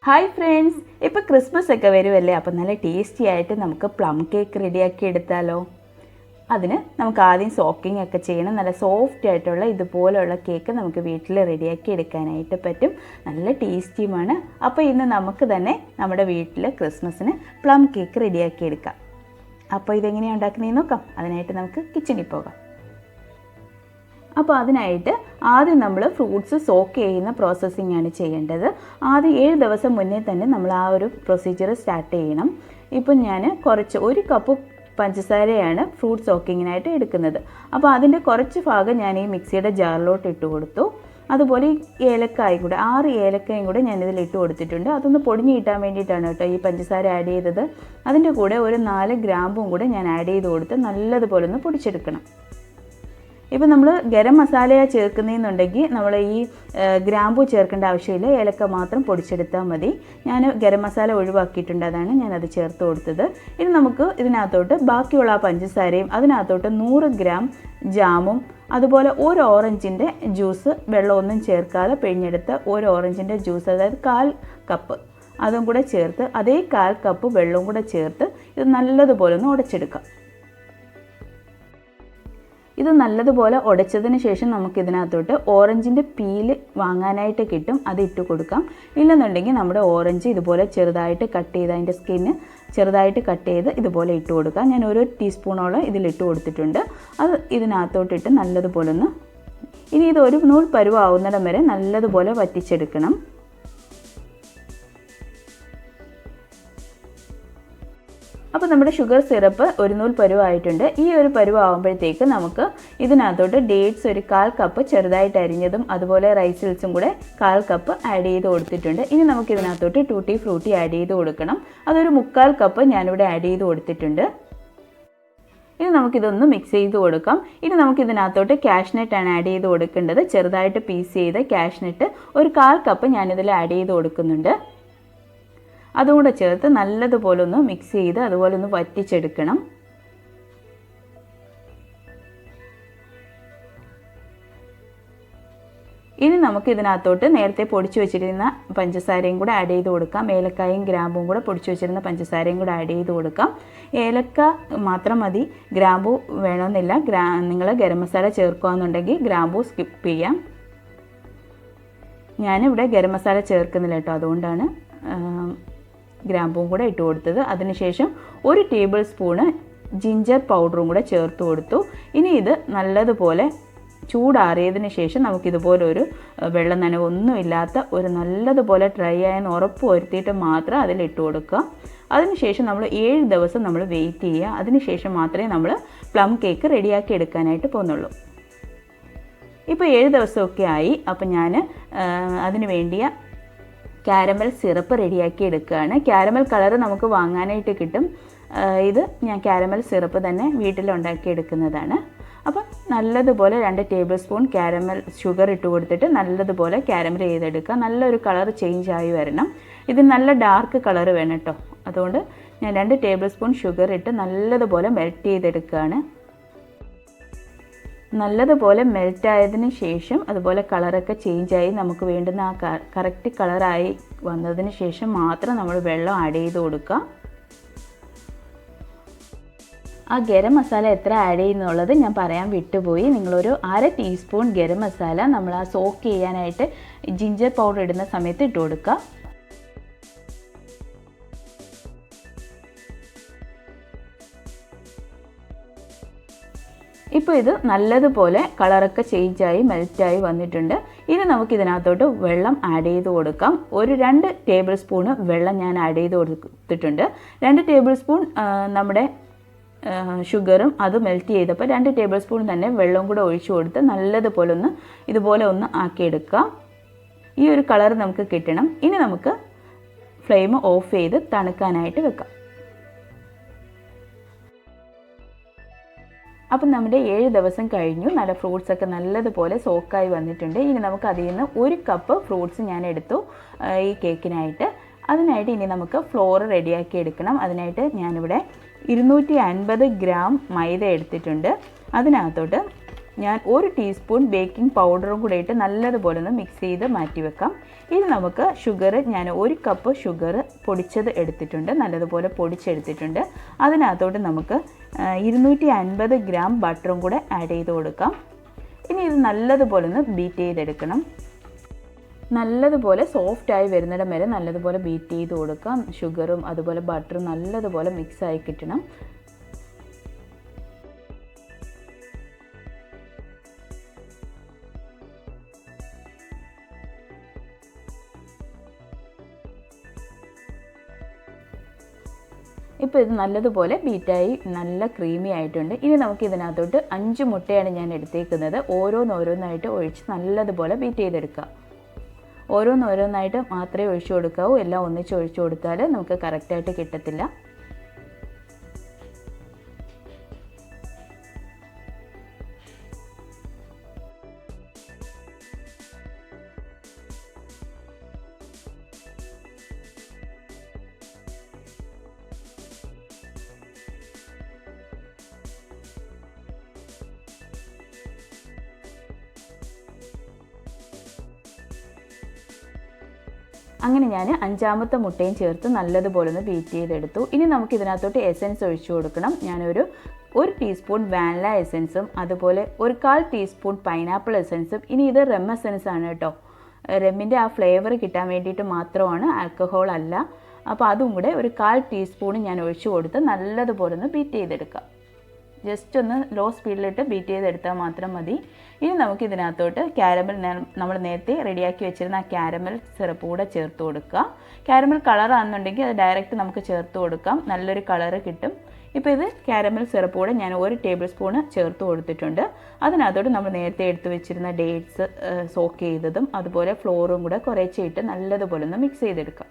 Hi friends, ഇപ്പോൾ Christmas ഒക്കെ വരുമല്ലേ. അപ്പോൾ നല്ല ടേസ്റ്റി ആയിട്ട് നമുക്ക് പ്ലം കേക്ക് റെഡിയാക്കി എടുത്താലോ. അതിന് നമുക്ക് ആദ്യം സോക്കിംഗ് ഒക്കെ ചെയ്യണം. നല്ല സോഫ്റ്റ് ആയിട്ടുള്ള ഇതുപോലെയുള്ള കേക്ക് നമുക്ക് വീട്ടിൽ റെഡിയാക്കി എടുക്കാനായിട്ട് പറ്റും. നല്ല ടേസ്റ്റിയുമാണ്. അപ്പോൾ ഇന്ന് നമുക്ക് തന്നെ നമ്മുടെ വീട്ടിൽ ക്രിസ്മസിന് പ്ലം കേക്ക് റെഡിയാക്കി എടുക്കാം. അപ്പോൾ ഇതെങ്ങനെയാണ് ഉണ്ടാക്കുന്നതെന്ന് നോക്കാം. അതിനായിട്ട് നമുക്ക് കിച്ചണിൽ പോകാം. അപ്പോൾ അതിനായിട്ട് ആദ്യം നമ്മൾ ഫ്രൂട്ട്സ് സോക്ക് ചെയ്യുന്ന പ്രോസസ്സിംഗ് ആണ് ചെയ്യേണ്ടത്. ആദ്യം 7 ദിവസം മുന്നേ തന്നെ നമ്മൾ ആ ഒരു പ്രൊസീജിയർ സ്റ്റാർട്ട് ചെയ്യണം. ഇപ്പം ഞാൻ ഒരു കപ്പ് പഞ്ചസാരയാണ് ഫ്രൂട്ട് സോക്കിങ്ങിനായിട്ട് എടുക്കുന്നത്. അപ്പോൾ അതിൻ്റെ കുറച്ച് ഭാഗം ഞാൻ ഈ മിക്സിയുടെ ജാറിലോട്ട് ഇട്ട് കൊടുത്തു. അതുപോലെ ഏലക്കായും കൂടെ 6 ഏലക്കായും കൂടെ ഞാനിതിൽ ഇട്ട് കൊടുത്തിട്ടുണ്ട്. അതൊന്ന് പൊടിഞ്ഞ് കിട്ടാൻ വേണ്ടിയിട്ടാണ് കേട്ടോ ഈ പഞ്ചസാര ആഡ് ചെയ്തത്. അതിൻ്റെ കൂടെ ഒരു 4 ഗ്രാമ്പും കൂടെ ഞാൻ ആഡ് ചെയ്ത് കൊടുത്ത് നല്ലതുപോലെ ഒന്ന് പൊടിച്ചെടുക്കണം. ഇപ്പോൾ നമ്മൾ ഗരം മസാലയാണ് ചേർക്കുന്നതെന്നുണ്ടെങ്കിൽ നമ്മൾ ഈ ഗ്രാമ്പൂ ചേർക്കേണ്ട ആവശ്യമില്ല. ഏലക്ക മാത്രം പൊടിച്ചെടുത്താൽ മതി. ഞാൻ ഗരം മസാല ഒഴിവാക്കിയിട്ടുണ്ട്, അതാണ് ഞാനത് ചേർത്ത് കൊടുത്തത്. ഇനി നമുക്ക് ഇതിനകത്തോട്ട് ബാക്കിയുള്ള ആ പഞ്ചസാരയും അതിനകത്തോട്ട് 100 ഗ്രാം ജാമും അതുപോലെ ഒരു ഓറഞ്ചിൻ്റെ ജ്യൂസ് വെള്ളമൊന്നും ചേർക്കാതെ പിഴിഞ്ഞെടുത്ത ഒരു ഓറഞ്ചിൻ്റെ ജ്യൂസ്, അതായത് 1/4 കപ്പ് അതും കൂടെ ചേർത്ത് അതേ 1/4 കപ്പ് വെള്ളവും കൂടെ ചേർത്ത് ഇത് നല്ലതുപോലെ ഒന്ന് ഉടച്ചെടുക്കാം. ഇത് നല്ലതുപോലെ ഉടച്ചതിന് ശേഷം നമുക്കിതിനകത്തോട്ട് ഓറഞ്ചിൻ്റെ പീല് വാങ്ങാനായിട്ട് കിട്ടും, അത് ഇട്ട് കൊടുക്കാം. ഇല്ലെന്നുണ്ടെങ്കിൽ നമ്മുടെ ഓറഞ്ച് ഇതുപോലെ ചെറുതായിട്ട് കട്ട് ചെയ്ത് അതിൻ്റെ സ്കിന്ന് ചെറുതായിട്ട് കട്ട് ചെയ്ത് ഇതുപോലെ ഇട്ട് കൊടുക്കാം. ഞാൻ 1 ടീസ്പൂണോളം ഇതിലിട്ട് കൊടുത്തിട്ടുണ്ട്. അത് ഇതിനകത്തോട്ടിട്ട് നല്ലതുപോലെ ഒന്ന് ഇനി ഇത് ഒരു നൂൽ പരുവാവുന്നിടം വരെ നല്ലതുപോലെ വറ്റിച്ചെടുക്കണം. അപ്പോൾ നമ്മുടെ ഷുഗർ സിറപ്പ് ഒരു നൂൽ പരുവായിട്ടുണ്ട്. ഈ ഒരു പരുവാകുമ്പോഴത്തേക്ക് നമുക്ക് ഇതിനകത്തോട്ട് ഡേറ്റ്സ് ഒരു 1/4 കപ്പ് ചെറുതായിട്ട് അരിഞ്ഞതും അതുപോലെ റൈസിൽസും കൂടെ 1/4 കപ്പ് ആഡ് ചെയ്ത് കൊടുത്തിട്ടുണ്ട്. ഇനി നമുക്ക് ഇതിനകത്തോട്ട് ടൂട്ടി ഫ്രൂട്ടി ആഡ് ചെയ്ത് കൊടുക്കണം. അതൊരു 3/4 കപ്പ് ഞാനിവിടെ ആഡ് ചെയ്ത് കൊടുത്തിട്ടുണ്ട്. ഇനി നമുക്കിതൊന്ന് മിക്സ് ചെയ്ത് കൊടുക്കാം. ഇനി നമുക്കിതിനകത്തോട്ട് കാഷ്നട്ടാണ് ആഡ് ചെയ്ത് കൊടുക്കേണ്ടത്. ചെറുതായിട്ട് പീസ് ചെയ്ത് കാഷ്നട്ട് ഒരു 1/4 കപ്പ് ഞാനിതിൽ ആഡ് ചെയ്ത് കൊടുക്കുന്നുണ്ട്. അതുകൂടെ ചേർത്ത് നല്ലതുപോലെ ഒന്ന് മിക്സ് ചെയ്ത് അതുപോലെ ഒന്ന് വറ്റിച്ചെടുക്കണം. ഇനി നമുക്ക് ഇതിനകത്തോട്ട് നേരത്തെ പൊടിച്ചു വെച്ചിരുന്ന പഞ്ചസാരയും കൂടെ ആഡ് ചെയ്ത് കൊടുക്കാം. ഏലക്കായും ഗ്രാമ്പും കൂടെ പൊടിച്ചു വെച്ചിരുന്ന പഞ്ചസാരയും കൂടെ ആഡ് ചെയ്ത് കൊടുക്കാം. ഏലക്ക മാത്രം മതി, ഗ്രാമ്പു വേണമെന്നില്ല. നിങ്ങൾ ഗരം മസാല ചേർക്കുകയെന്നുണ്ടെങ്കിൽ ഗ്രാമ്പു സ്കിപ്പ് ചെയ്യാം. ഞാനിവിടെ ഗരം മസാല ചേർക്കുന്നില്ല കേട്ടോ, അതുകൊണ്ടാണ് ഗ്രാമ്പും കൂടെ ഇട്ട് കൊടുത്തത്. അതിനുശേഷം 1 ടേബിൾ സ്പൂണ് ജിഞ്ചർ പൗഡറും കൂടെ ചേർത്ത് കൊടുത്തു. ഇനി ഇത് നല്ലതുപോലെ ചൂടാറിയതിന് ശേഷം നമുക്കിതുപോലെ ഒരു വെള്ളം നനവൊന്നുമില്ലാത്ത ഒരു നല്ലതുപോലെ ഡ്രൈ ആയെന്ന് ഉറപ്പ് വരുത്തിയിട്ട് മാത്രം അതിലിട്ട് കൊടുക്കുക. അതിനുശേഷം നമ്മൾ 7 ദിവസം നമ്മൾ വെയിറ്റ് ചെയ്യുക. അതിനുശേഷം മാത്രമേ നമ്മൾ പ്ലം കേക്ക് റെഡിയാക്കി എടുക്കാനായിട്ട് പോകുന്നുള്ളൂ. ഇപ്പോൾ 7 ദിവസമൊക്കെ ആയി. അപ്പം ഞാൻ അതിന് വേണ്ടിയ കാരമൽ സിറപ്പ് റെഡിയാക്കി എടുക്കുകയാണ്. കാരമൽ കളർ നമുക്ക് വാങ്ങാനായിട്ട് കിട്ടും. ഇത് ഞാൻ കാരമൽ സിറപ്പ് തന്നെ വീട്ടിലുണ്ടാക്കി എടുക്കുന്നതാണ്. അപ്പം നല്ലതുപോലെ 2 ടേബിൾ സ്പൂൺ കാരമൽ ഷുഗർ ഇട്ട് കൊടുത്തിട്ട് നല്ലതുപോലെ കാരമൽ ചെയ്തെടുക്കുക. നല്ലൊരു കളർ ചേഞ്ച് ആയി വരണം. ഇത് നല്ല ഡാർക്ക് കളർ വേണം കേട്ടോ. അതുകൊണ്ട് ഞാൻ 2 ടേബിൾ സ്പൂൺ ഷുഗർ ഇട്ട് നല്ലതുപോലെ മെൽറ്റ് ചെയ്തെടുക്കുകയാണ്. നല്ലതുപോലെ മെൽറ്റായതിന് ശേഷം അതുപോലെ കളറൊക്കെ ചേഞ്ചായി നമുക്ക് വേണ്ടുന്ന ആ കറക്റ്റ് കളറായി വന്നതിന് ശേഷം മാത്രം നമ്മൾ വെള്ളം ആഡ് ചെയ്ത് കൊടുക്കുക. ആ ഗരം മസാല എത്ര ആഡ് ചെയ്യുന്നുള്ളത് ഞാൻ പറയാൻ വിട്ടുപോയി. നിങ്ങളൊരു 1/2 ടീസ്പൂൺ ഗരം മസാല നമ്മൾ ആ സോക്ക് ചെയ്യാനായിട്ട് ജിഞ്ചർ പൗഡർ ഇടുന്ന സമയത്ത് ഇട്ട് കൊടുക്കുക. ഇപ്പോൾ ഇത് നല്ലതുപോലെ കളറൊക്കെ ചേഞ്ചായി മെൽറ്റായി വന്നിട്ടുണ്ട്. ഇനി നമുക്കിതിനകത്തോട്ട് വെള്ളം ആഡ് ചെയ്ത് കൊടുക്കാം. ഒരു 2 ടേബിൾ സ്പൂണ് വെള്ളം ഞാൻ ആഡ് ചെയ്ത് കൊടുത്തിട്ടുണ്ട്. 2 ടേബിൾ സ്പൂൺ നമ്മുടെ ഷുഗറും അത് മെൽറ്റ് ചെയ്തപ്പോൾ 2 ടേബിൾ സ്പൂൺ തന്നെ വെള്ളം കൂടെ ഒഴിച്ചു കൊടുത്ത് നല്ലതുപോലെ ഇതുപോലെ ഒന്ന് ആക്കിയെടുക്കാം. ഈ ഒരു കളർ നമുക്ക് കിട്ടണം. ഇനി നമുക്ക് ഫ്ലെയിം ഓഫ് ചെയ്ത് തണുക്കാനായിട്ട് വെക്കാം. അപ്പം നമ്മുടെ 7 ദിവസം കഴിഞ്ഞു. നല്ല ഫ്രൂട്ട്സൊക്കെ നല്ലതുപോലെ സോക്കായി വന്നിട്ടുണ്ട്. ഇനി നമുക്ക് അതിൽ നിന്ന് 1 കപ്പ് ഫ്രൂട്ട്സ് ഞാൻ എടുത്തു ഈ കേക്കിനായിട്ട്. അതിനായിട്ട് ഇനി നമുക്ക് ഫ്ലോർ റെഡിയാക്കി എടുക്കണം. അതിനായിട്ട് ഞാനിവിടെ 250 ഗ്രാം മൈദ എടുത്തിട്ടുണ്ട്. അതിനകത്തോട്ട് ഞാൻ 1 ടീസ്പൂൺ ബേക്കിംഗ് പൗഡറും കൂടെ ഇട്ട് നല്ലതുപോലെ ഒന്ന് മിക്സ് ചെയ്ത് മാറ്റി വെക്കാം. ഇനി നമുക്ക് ഷുഗർ, ഞാൻ 1 കപ്പ് ഷുഗർ പൊടിച്ചത് എടുത്തിട്ടുണ്ട്, നല്ലതുപോലെ പൊടിച്ചെടുത്തിട്ടുണ്ട്. അതിനകത്തോട്ട് നമുക്ക് 250 ഗ്രാം ബട്ടറും കൂടെ ആഡ് ചെയ്ത് കൊടുക്കാം. ഇനി ഇത് നല്ലതുപോലെ ഒന്ന് ബീറ്റ് ചെയ്തെടുക്കണം. നല്ലതുപോലെ സോഫ്റ്റായി വരുന്നിടം വരെ നല്ലതുപോലെ ബീറ്റ് ചെയ്ത് കൊടുക്കാം. ഷുഗറും അതുപോലെ ബട്ടറും നല്ലതുപോലെ മിക്സായി കിട്ടണം. ഇപ്പോൾ ഇത് നല്ലതുപോലെ ബീറ്റായി നല്ല ക്രീമി ആയിട്ടുണ്ട്. ഇനി നമുക്ക് ഇതിനകത്തോട്ട് 5 മുട്ടയാണ് ഞാൻ എടുത്തേക്കുന്നത്. ഓരോന്നോരോന്നായിട്ട് ഒഴിച്ച് നല്ലതുപോലെ ബീറ്റ് ചെയ്തെടുക്കുക. ഓരോന്നോരോന്നായിട്ട് മാത്രമേ ഒഴിച്ചു കൊടുക്കാവൂ. എല്ലാം ഒന്നിച്ച് ഒഴിച്ചു കൊടുത്താൽ നമുക്ക് കറക്റ്റായിട്ട് കിട്ടത്തില്ല. അങ്ങനെ ഞാൻ 5ാമത്തെ മുട്ടയും ചേർത്ത് നല്ലതുപോലെ ഒന്ന് ബീറ്റ് ചെയ്തെടുത്തു. ഇനി നമുക്ക് ഇതിനകത്തോട്ട് എസൻസ് ഒഴിച്ചു കൊടുക്കണം. ഞാനൊരു 1 ടീസ്പൂൺ വാനില എസൻസും അതുപോലെ 1/4 ടീസ്പൂൺ പൈനാപ്പിൾ എസൻസും. ഇനി ഇത് റം എസൻസ് ആണ് കേട്ടോ. റമ്മിൻ്റെ ആ ഫ്ലേവർ കിട്ടാൻ വേണ്ടിയിട്ട് മാത്രമാണ്, ആൽക്കഹോൾ അല്ല. അപ്പോൾ അതും കൂടെ 1/4 ടീസ്പൂൺ ഞാൻ ഒഴിച്ചു കൊടുത്ത് നല്ലതുപോലെ ഒന്ന് ബീറ്റ് ചെയ്തെടുക്കാം. ജസ്റ്റ് ഒന്ന് ലോ സ്പീഡിലിട്ട് ബീറ്റ് ചെയ്തെടുത്താൽ മാത്രം മതി. ഇനി നമുക്ക് ഇതിനകത്തോട്ട് കാരമൽ, നമ്മൾ നേരത്തെ റെഡിയാക്കി വെച്ചിരുന്ന ആ കാരമൽ സിറപ്പ് കൂടെ ചേർത്ത് കൊടുക്കുക. കാരമൽ കളറാണെന്നുണ്ടെങ്കിൽ അത് ഡയറക്റ്റ് നമുക്ക് ചേർത്ത് കൊടുക്കാം, നല്ലൊരു കളറ് കിട്ടും. ഇപ്പോൾ ഇത് കാരമൽ സിറപ്പ് കൂടെ ഞാൻ 1 ടേബിൾ സ്പൂണ് ചേർത്ത് കൊടുത്തിട്ടുണ്ട്. അതിനകത്തോട്ട് നമ്മൾ നേരത്തെ എടുത്ത് വെച്ചിരുന്ന ഡേറ്റ്സ് സോക്ക് ചെയ്തതും അതുപോലെ ഫ്ലോറും കൂടെ കുറേശ്ശെ ഇട്ട് നല്ലതുപോലെ ഒന്ന് മിക്സ് ചെയ്തെടുക്കാം.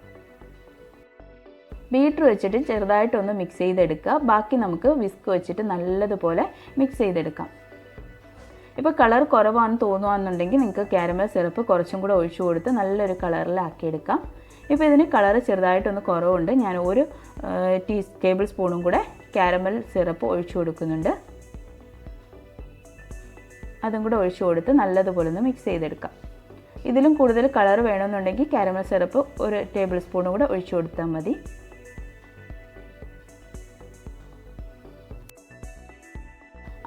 ബീറ്റർ വെച്ചിട്ട് ചെറുതായിട്ടൊന്ന് മിക്സ് ചെയ്തെടുക്കുക. ബാക്കി നമുക്ക് വിസ്ക് വെച്ചിട്ട് നല്ലതുപോലെ മിക്സ് ചെയ്തെടുക്കാം. ഇപ്പോൾ കളർ കുറവാണെന്ന് തോന്നുകയാണെന്നുണ്ടെങ്കിൽ നിങ്ങൾക്ക് കാരമൽ സിറപ്പ് കുറച്ചും കൂടെ ഒഴിച്ചു കൊടുത്ത് നല്ലൊരു കളറിലാക്കിയെടുക്കാം. ഇപ്പോൾ ഇതിന് കളർ ചെറുതായിട്ടൊന്ന് കുറവുണ്ട്. ഞാൻ 1 ടേബിൾ സ്പൂണും കൂടെ കാരമൽ സിറപ്പ് ഒഴിച്ചു കൊടുക്കുന്നുണ്ട്. അതും കൂടെ ഒഴിച്ചു കൊടുത്ത് നല്ലതുപോലെ ഒന്ന് മിക്സ് ചെയ്തെടുക്കാം. ഇതിലും കൂടുതൽ കളർ വേണമെന്നുണ്ടെങ്കിൽ കാരമൽ സിറപ്പ് 1 ടേബിൾ സ്പൂണും കൂടെ ഒഴിച്ചു കൊടുത്താൽ മതി.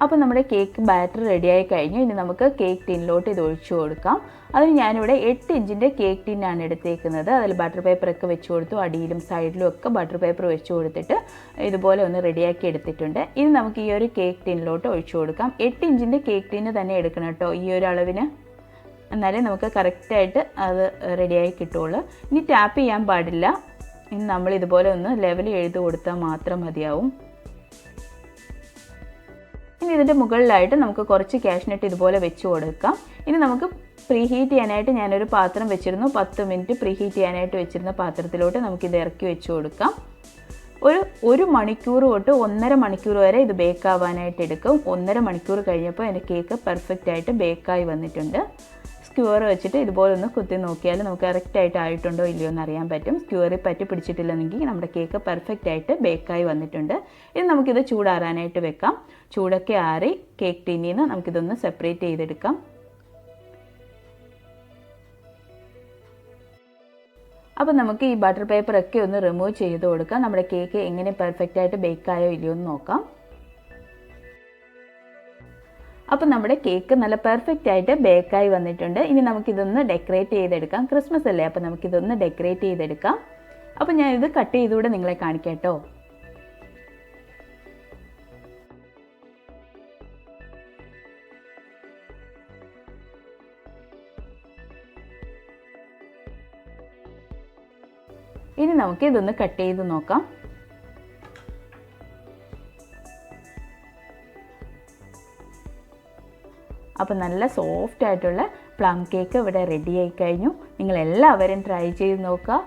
അപ്പോൾ നമ്മുടെ കേക്ക് ബാറ്റർ റെഡിയായി കഴിഞ്ഞു. ഇനി നമുക്ക് കേക്ക് ടിന്നിലോട്ട് ഇത് ഒഴിച്ചു കൊടുക്കാം. അതിന് ഞാനിവിടെ 8 ഇഞ്ചിൻ്റെ കേക്ക് ടിന്നാണ് എടുത്തേക്കുന്നത്. അതിൽ ബട്ടർ പേപ്പറൊക്കെ വെച്ച് കൊടുത്തു. അടിയിലും സൈഡിലും ഒക്കെ ബട്ടർ പേപ്പർ വെച്ച് കൊടുത്തിട്ട് ഇതുപോലെ ഒന്ന് റെഡിയാക്കി എടുത്തിട്ടുണ്ട്. ഇനി നമുക്ക് ഈ ഒരു കേക്ക് ടിന്നിലോട്ട് ഒഴിച്ചു കൊടുക്കാം. 8 ഇഞ്ചിൻ്റെ കേക്ക് ടിന്ന് തന്നെ എടുക്കണം കേട്ടോ, ഈ ഒരു അളവിന്, എന്നാലേ നമുക്ക് കറക്റ്റായിട്ട് അത് റെഡിയായി കിട്ടുള്ളൂ. ഇനി ടാപ്പ് ചെയ്യാൻ പാടില്ല. ഇനി നമ്മൾ ഇതുപോലെ ഒന്ന് ലെവൽ എഴുതി കൊടുത്താൽ മാത്രം മതിയാവും. ഇനി ഇതിൻ്റെ മുകളിലായിട്ട് നമുക്ക് കുറച്ച് കാഷ്നട്ട് ഇതുപോലെ വെച്ച് കൊടുക്കാം. ഇനി നമുക്ക് പ്രീ ഹീറ്റ് ചെയ്യാനായിട്ട് ഞാനൊരു പാത്രം വെച്ചിരുന്നു. 10 മിനിറ്റ് പ്രീ ഹീറ്റ് ചെയ്യാനായിട്ട് വെച്ചിരുന്ന പാത്രത്തിലോട്ട് നമുക്കിത് ഇറക്കി വെച്ച് കൊടുക്കാം. ഒരു മണിക്കൂർ തൊട്ട് 1.5 മണിക്കൂർ വരെ ഇത് ബേക്ക് ആവാനായിട്ട് എടുക്കും. 1.5 മണിക്കൂർ കഴിഞ്ഞപ്പോൾ എൻ്റെ കേക്ക് പെർഫെക്റ്റ് ആയിട്ട് ബേക്കായി വന്നിട്ടുണ്ട്. സ്ക്യൂർ വെച്ചിട്ട് ഇതുപോലെ ഒന്ന് കുത്തി നോക്കിയാൽ നമുക്ക് കറക്റ്റായിട്ട് ആയിട്ടുണ്ടോ ഇല്ലയോ എന്ന് അറിയാൻ പറ്റും. സ്ക്യൂറിൽ പറ്റി പിടിച്ചിട്ടില്ലെന്നെങ്കിൽ നമ്മുടെ കേക്ക് പെർഫെക്റ്റ് ആയിട്ട് ബേക്കായി വന്നിട്ടുണ്ട്. ഇനി നമുക്കിത് ചൂടാറാനായിട്ട് വെക്കാം. ചൂടൊക്കെ ആറി കേക്ക് ടിന്നിൽ നിന്ന് നമുക്കിതൊന്ന് സെപ്പറേറ്റ് ചെയ്തെടുക്കാം. അപ്പോൾ നമുക്ക് ഈ ബട്ടർ പേപ്പറൊക്കെ ഒന്ന് റിമൂവ് ചെയ്ത് കൊടുക്കാം. നമ്മുടെ കേക്ക് എങ്ങനെ പെർഫെക്റ്റ് ആയിട്ട് ബേക്കായോ ഇല്ലയോ എന്ന് നോക്കാം. അപ്പോൾ നമ്മുടെ കേക്ക് നല്ല പെർഫെക്റ്റ് ആയിട്ട് ബേക്കായി വന്നിട്ടുണ്ട്. ഇനി നമുക്കിതൊന്ന് ഡെക്കറേറ്റ് ചെയ്തെടുക്കാം. ക്രിസ്മസ് അല്ലേ, അപ്പോൾ നമുക്കിതൊന്ന് ഡെക്കറേറ്റ് ചെയ്തെടുക്കാം. അപ്പോൾ ഞാനിത് കട്ട് ചെയ്തുകൂടെ നിങ്ങളെ കാണിക്കാം കേട്ടോ. ഇനി നമുക്ക് ഇതൊന്ന് കട്ട് ചെയ്ത് നോക്കാം. അപ്പോൾ നല്ല സോഫ്റ്റ് ആയിട്ടുള്ള പ്ലം കേക്ക് ഇവിടെ റെഡി ആയി കഴിഞ്ഞു. നിങ്ങളെല്ലാവരും ട്രൈ ചെയ്ത് നോക്കുക.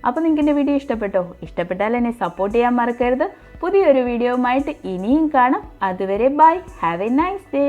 അപ്പോൾ നിങ്ങൾക്ക് എൻ്റെ വീഡിയോ ഇഷ്ടപ്പെട്ടോ? ഇഷ്ടപ്പെട്ടാൽ എന്നെ സപ്പോർട്ട് ചെയ്യാൻ മറക്കരുത്. പുതിയൊരു വീഡിയോയുമായിട്ട് ഇനിയും കാണാം. അതുവരെ bye. Have a nice day.